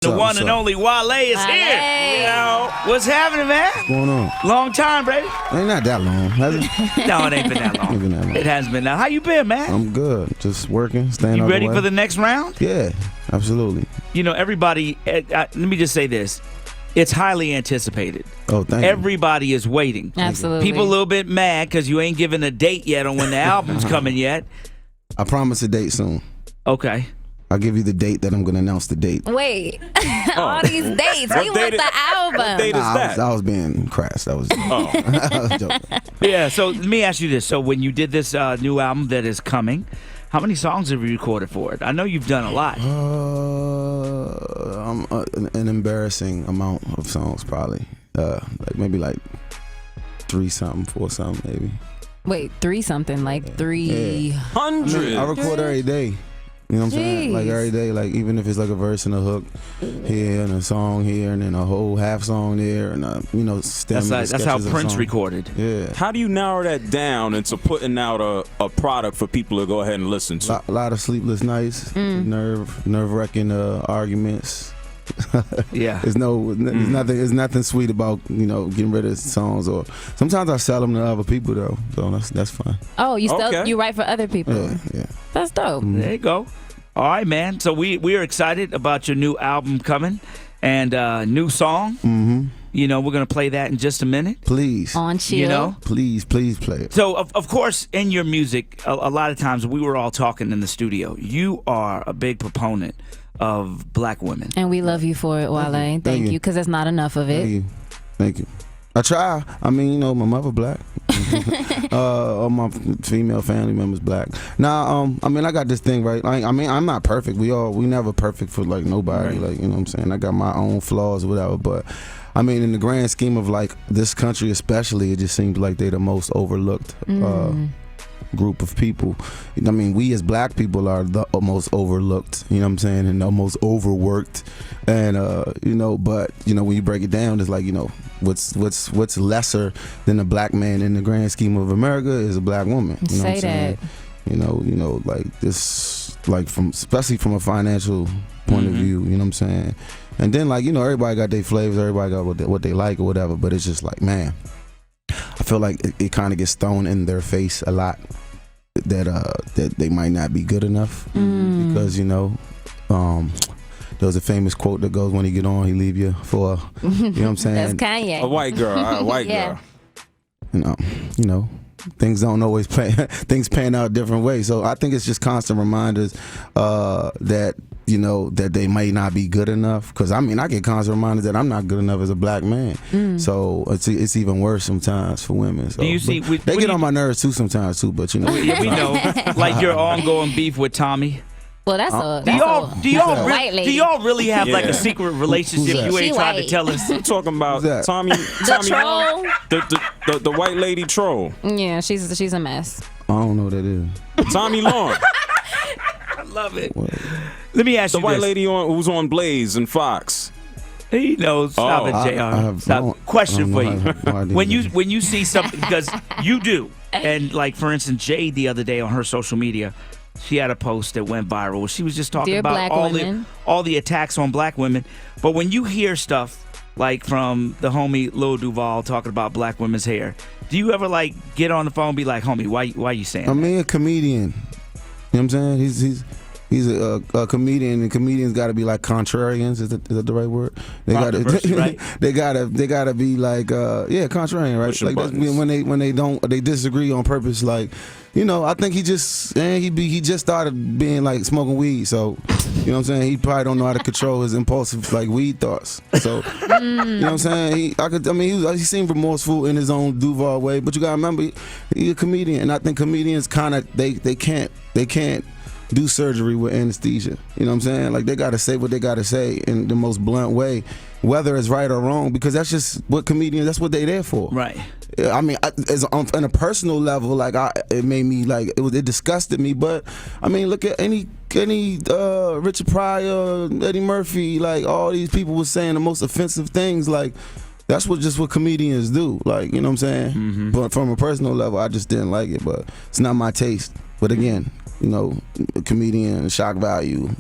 The one and only Wale is here. Yo, what's happening, man? What's going on? Long time, baby. Ain't not that long, has it? No, it ain't been that long. Ain't been that long. It hasn't been. Now, how you been, man? I'm good. Just working, staying You out ready the way. for the next round? Yeah, absolutely. You know, everybody. Let me just say this: it's highly anticipated. Oh, thank you. Everybody is waiting. Absolutely. People a little bit mad because you ain't given a date yet on when the album's coming yet. I promise a date soon. Okay. I'll give you the date that I'm going to announce the date. Wait, all these dates. We want the album. What date is that? I was being crass. That was, I was joking. Yeah. So let me ask you this: so when you did this new album that is coming, how many songs have you recorded for it? I know you've done a lot. An embarrassing amount of songs, probably. Maybe like 3-something, 4-something, maybe. Wait, 3-something, like 300. I record every day. You know what I'm saying? Like Jeez. every day, like even if it's like a verse and a hook here and a song here and then a whole half song there and stem. That's how Prince recorded. Yeah. How do you narrow that down into putting out a product for people to go ahead and listen to? A lot of sleepless nights, nerve-wracking arguments. Yeah. There's nothing sweet about getting rid of songs, or sometimes I sell them to other people though, so that's fine. Oh, you still Okay. you write for other people? Yeah. That's dope. There you go. All right, man. So we are excited about your new album coming and new song. Mm-hmm. You know, we're gonna play that in just a minute. Please, On chill. You know. please play it. So of course, in your music, a lot of times we were all talking in the studio. You are a big proponent of black women. And we love you for it, Wale. Thank you, because there's not enough of it. Thank you. I try. I mean, my mother black. All my female family members black. Now, I mean, I got this thing, right? I mean, I'm not perfect. We never perfect for like nobody. Right. Like, you know what I'm saying? I got my own flaws or whatever, but I mean, in the grand scheme of like this country especially, it just seems like they're the most overlooked group of people. I mean, we as black people are the most overlooked, you know what I'm saying, and the most overworked. And but when you break it down, it's like, what's lesser than a black man in the grand scheme of America is a black woman. You know Say what I'm saying? that. Like this, like especially from a financial point of view, you know what I'm saying? And then like, everybody got their flavors, everybody got what they like or whatever, but it's just like, man, I feel like it kind of gets thrown in their face a lot that they might not be good enough because there's a famous quote that goes, when he get on, he leave you for you know what I'm saying? That's Kanye. A white girl, a white Yeah. girl. Things don't always things pan out a different way. So I think it's just constant reminders that that they may not be good enough. Because I mean, I get constant reminders that I'm not good enough as a black man. So it's even worse sometimes for women. So, Do you see? they get on my nerves too sometimes too. But Yeah, we know. Like your ongoing beef with Tommy. Well, that's a Do y'all white lady. do y'all really have like a Yeah. secret relationship? Who's that? You ain't She trying to white. tell us. I'm talking about Who's that? Tommy troll? the white lady troll. Yeah, she's a mess. I don't know what that is. Tommy Long, I love it. What? Let me ask the you white this. lady who's on Blaze and Fox. He knows. Stop it, I JR. have- I Stop. don't- Question I for don't you. know how- no idea. When you see something, because you do, and like for instance, Jade the other day on her social media, she had a post that went viral. She was just talking Dear about black women. all the attacks on black women. But when you hear stuff like from the homie Lil Duval talking about black women's hair, do you ever like get on the phone and be like, homie, why you saying I that? mean, a comedian. You know what I'm saying? He's a comedian, and comedians got to be like contrarians. Is that the right word? They got Controversy, right? they gotta be like contrarian, right? Push your Like that's buttons. when they disagree on purpose. Like, I think he just started being like smoking weed, so you know what I'm saying. He probably don't know how to control his impulsive like weed thoughts. So you know what I'm saying. He seemed remorseful in his own Duval way, but you gotta remember he's a comedian, and I think comedians kind of they can't do surgery with anesthesia. You know what I'm saying? Like, they gotta say what they gotta say in the most blunt way, whether it's right or wrong, because that's just what comedians, that's what they there for. Right. I mean, on a personal level, like it made me like it disgusted me. But I mean, look at any Richard Pryor, Eddie Murphy, like all these people were saying the most offensive things. Like, that's what comedians do. Like, you know what I'm saying? But from a personal level, I just didn't like it. But it's not my taste. But again, a comedian, shock value,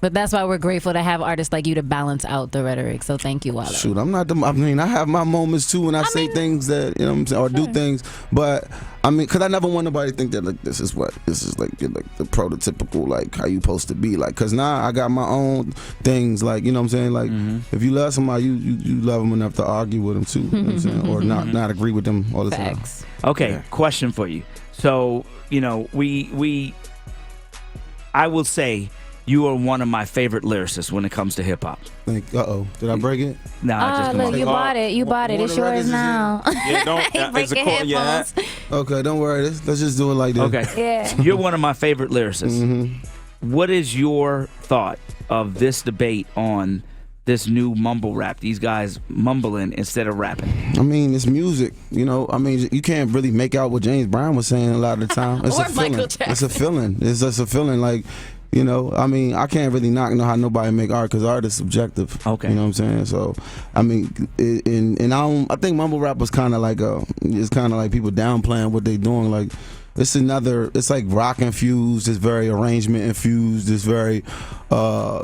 But that's why we're grateful to have artists like you to balance out the rhetoric. So thank you, Wale. Shoot, I'm not. I mean, I have my moments too when I say things that you know what I'm saying, or do things. But I mean, because I never want nobody to think that like this is like the prototypical like how you supposed to be like. Because now I got my own things like you know what I'm saying. Like if you love somebody, you love them enough to argue with them too. You know what I'm saying, or not agree with them all the Facts. time. Okay, question for you. So you know I will say. You are one of my favorite lyricists when it comes to hip hop. Did I break it? No, Look, you bought it. You bought it. It's yours now. Yeah, don't. Is it called? Yeah. Okay, don't worry. Let's just do it like this. Okay. Yeah. You're one of my favorite lyricists. Mm-hmm. What is your thought of this debate on this new mumble rap? These guys mumbling instead of rapping. I mean, it's music. You know, I mean, you can't really make out what James Brown was saying a lot of the time. It's Or a feeling. Michael Jackson. It's a feeling. It's just a feeling like. You know, I mean, I can't really knock how nobody make art because art is subjective. Okay. You know what I'm saying? So, I mean, I think mumble rap was kind of like it's kind of like people downplaying what they doing. Like, it's like rock infused. It's very arrangement infused. It's very, the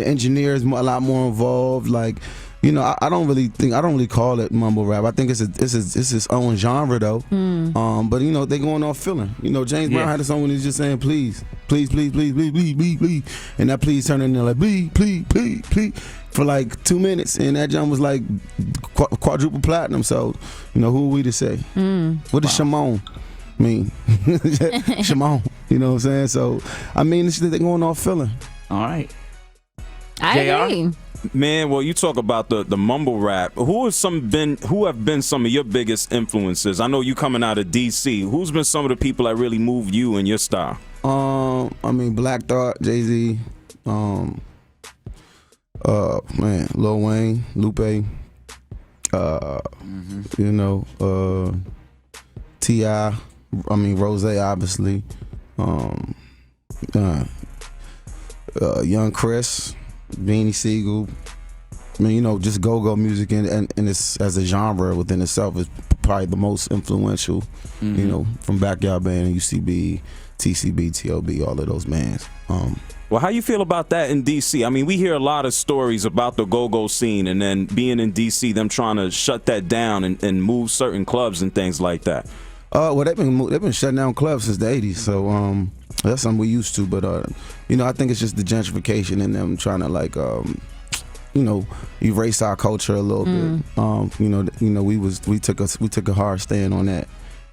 engineers a lot more involved. Like. You know, I don't really call it mumble rap. I think it's its own genre though. But you know, they going off feeling. You know, James Brown had a song when he's just saying please, please, please, please, please, please, please, please, and that please turned into like please, please, please, please for like 2 minutes, and that jump was like quadruple platinum. So, you know, who are we to say? What does Shimon mean? Shimon. You know what I'm saying? So, I mean, they going off feeling. All right. I agree. Man, well, you talk about the mumble rap. Who have been some of your biggest influences? I know you coming out of DC. Who's been some of the people that really moved you in your style? I mean, Black Thought, Jay-Z, Lil Wayne, Lupe, you know, T.I., I mean, Rose, obviously, Young Chris, Beanie Siegel. I mean, you know, just go-go music and it's as a genre within itself is probably the most influential, you know, from Backyard Band and UCB, TCB, TLB, all of those bands. Well, how you feel about that in D.C.? I mean, we hear a lot of stories about the go-go scene and then being in D.C., them trying to shut that down and move certain clubs and things like that. Well, they've been shutting down clubs since the 80s, so that's something we used to. But you know, I think it's just the gentrification and them trying to like, you know, erase our culture a little bit. You know, we took a hard stand on that,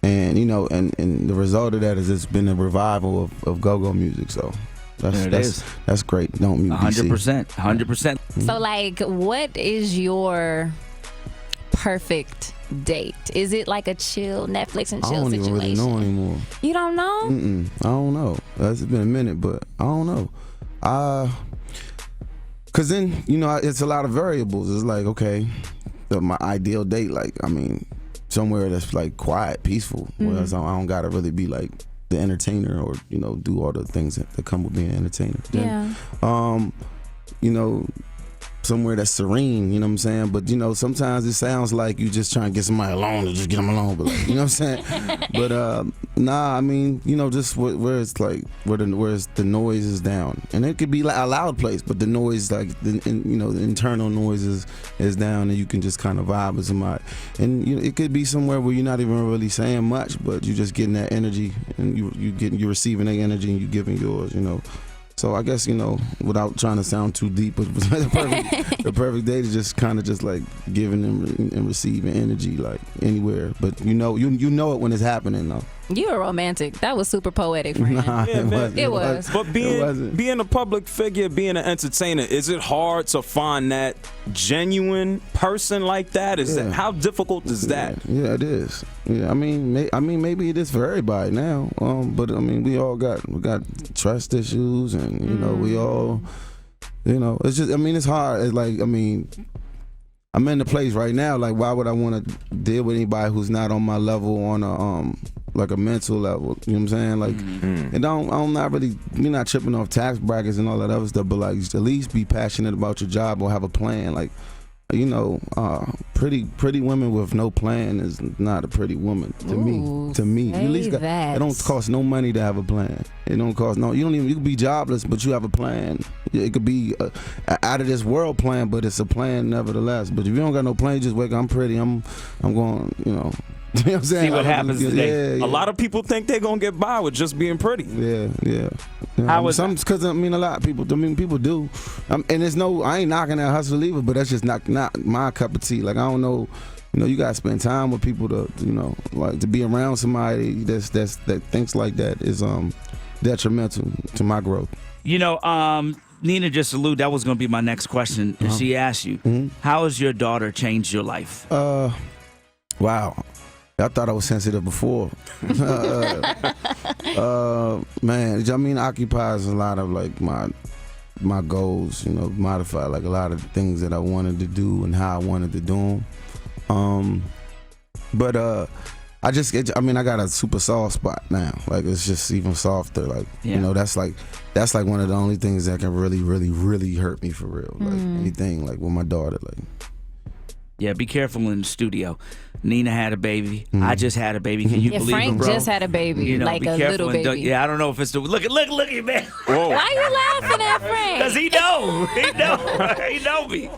and you know, and the result of that is it's been a revival of go-go music. So that's great. Don't mute 100%, 100%. So, like, what is your perfect date? Is it like a chill Netflix and chill I don't situation? even really know anymore. You don't know? I don't know. It's been a minute, but I don't know. Cause then you know it's a lot of variables. It's like okay, my ideal date, like I mean, somewhere that's like quiet, peaceful. Whereas I don't gotta really be like the entertainer or you know do all the things that come with being an entertainer. Then, you know. Somewhere that's serene, you know what I'm saying? But you know, sometimes it sounds like you just trying to get somebody alone to just get them alone, but like, you know what I'm saying? But nah, I mean, you know, just where it's like where the noise is down, and it could be like a loud place, but the noise, like the internal noise is down, and you can just kind of vibe with somebody. And you know, it could be somewhere where you're not even really saying much, but you're just getting that energy, and you're receiving that energy, and you giving yours, you know. So I guess, you know, without trying to sound too deep, but the perfect date is just kind of just like giving and receiving energy like anywhere. But you know it when it's happening though. You were romantic. That was super poetic, friend. Nah, Yeah, it was. But being a public figure, being an entertainer, is it hard to find that genuine person like that? How difficult is that? Yeah, it is. Yeah, I mean, maybe it is for everybody now. But I mean, we got trust issues, and you know, we all, you know, it's just. I mean, it's hard. It's like, I mean, I'm in the place right now. Like, why would I want to deal with anybody who's not on my level on a like a mental level? You know what I'm saying? Like, and I'm not really, we're not tripping off tax brackets and all that other stuff. But like, at least be passionate about your job or have a plan. Like, pretty women with no plan is not a pretty woman to me. To me, say at least that. it don't cost no money to have a plan. It don't cost no. You could be jobless, but you have a plan. It could be a out of this world plan, but it's a plan nevertheless. But if you don't got no plan, you just wake up. I'm pretty. I'm going. You know. You know what I'm saying? See what happens today. Yeah. A lot of people think they're gonna get by with just being pretty. Yeah. How was because a lot of people. People do, and there's no. I ain't knocking that hustle either, but that's just not my cup of tea. Like I don't know. You gotta spend time with people to, like to be around somebody that thinks like that is detrimental to my growth. Nina just alluded that was gonna be my next question. She asked you, how has your daughter changed your life? Wow. I thought I was sensitive before. Man, occupies a lot of like my goals, modify like a lot of things that I wanted to do and how I wanted to do them. But I got a super soft spot now. Like it's just even softer. Like that's like one of the only things that can really, really, really hurt me for real. Like anything like with my daughter, like. Yeah, be careful in the studio. Nina had a baby. I just had a baby. Can you believe Frank it, bro? just had a baby, like be a careful little baby. I don't know if it's the look at man. Whoa. Why you laughing at Frank? Because he know me.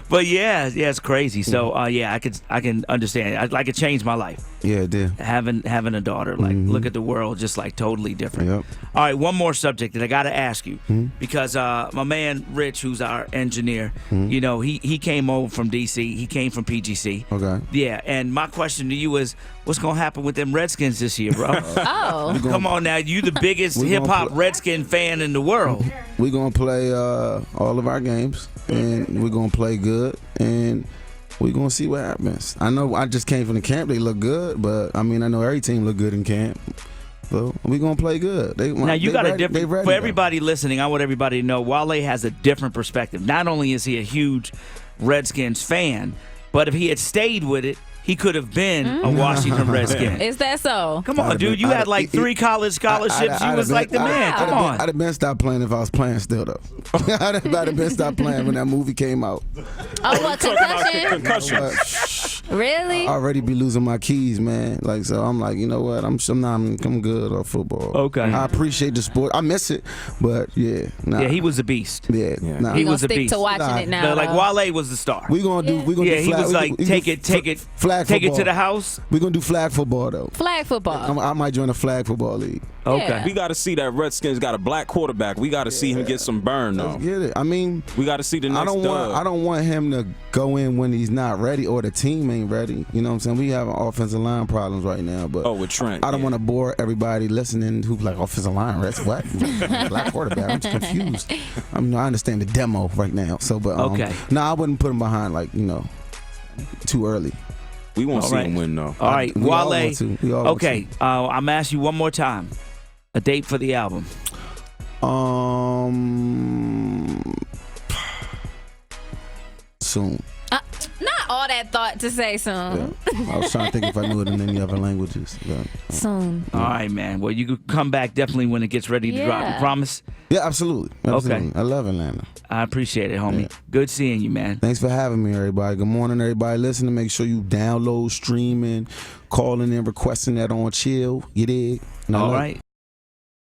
But yeah, it's crazy. So I can understand. I could change my life. Yeah, it did. Having a daughter, like look at the world just like totally different. Yep. All right, one more subject that I got to ask you because my man Rich, who's our engineer, he came over from DC. He came from PGC. Okay. Yeah, and my question to you is, what's gonna happen with them Redskins this year, bro? Oh. Come on now, you the biggest hip hop Redskin fan in the world. We're gonna play all of our games, and we're gonna play good, and we're gonna see what happens. I know I just came from the camp; they look good, but I know every team look good in camp. So we're gonna play good. Now you got ready, a different. For everybody listening, I want everybody to know Wale has a different perspective. Not only is he a huge Redskins fan, but if he had stayed with it, he could have been a Washington Redskin. Is that so? Come on, dude. You had like 3 college scholarships. You was like the man. Come on. I'd have been stopped playing if I was playing still, though. I'd have been stopped playing when that movie came out. Oh, what, concussion? Really? I already be losing my keys, man. Like, so I'm like, you know what? I'm good on football. Okay. I appreciate the sport. I miss it, but yeah. Nah. Yeah, he was a beast. Yeah. Nah. He We gonna was a stick beast. to watching it now. No, like though. Wale was the star. We gonna do. We gonna Yeah, do he flag, was like, take it, flag take it football. to the house. We gonna do flag football though. Flag football. I might join a flag football league. Okay. Yeah. We got to see that Redskins got a black quarterback. We got to see him get some burn, though. Let's get it. We got to see the next I don't want him to go in when he's not ready or the team ain't ready. You know what I'm saying? We have offensive line problems right now, but with Trent. I don't want to bore everybody listening who's like offensive line. That's what black quarterback. I'm just confused. I understand the demo right now. So, but okay. No, I wouldn't put him behind too early. We won't see him win, though. All right, We all Wale. want to. We all want Okay, I'm asking you one more time. A date for the album. Soon. Not all that thought to say soon. Yeah. I was trying to think if I knew it in any other languages. But, Soon. All right, man. Well, you could come back definitely when it gets ready to drop. You promise? yeah, absolutely. Okay. I love Atlanta. I appreciate it, homie. Yeah. Good seeing you, man. Thanks for having me, everybody. Good morning, everybody. Listening. Make sure you download, streaming, calling in, requesting that on Chill. You dig? All right.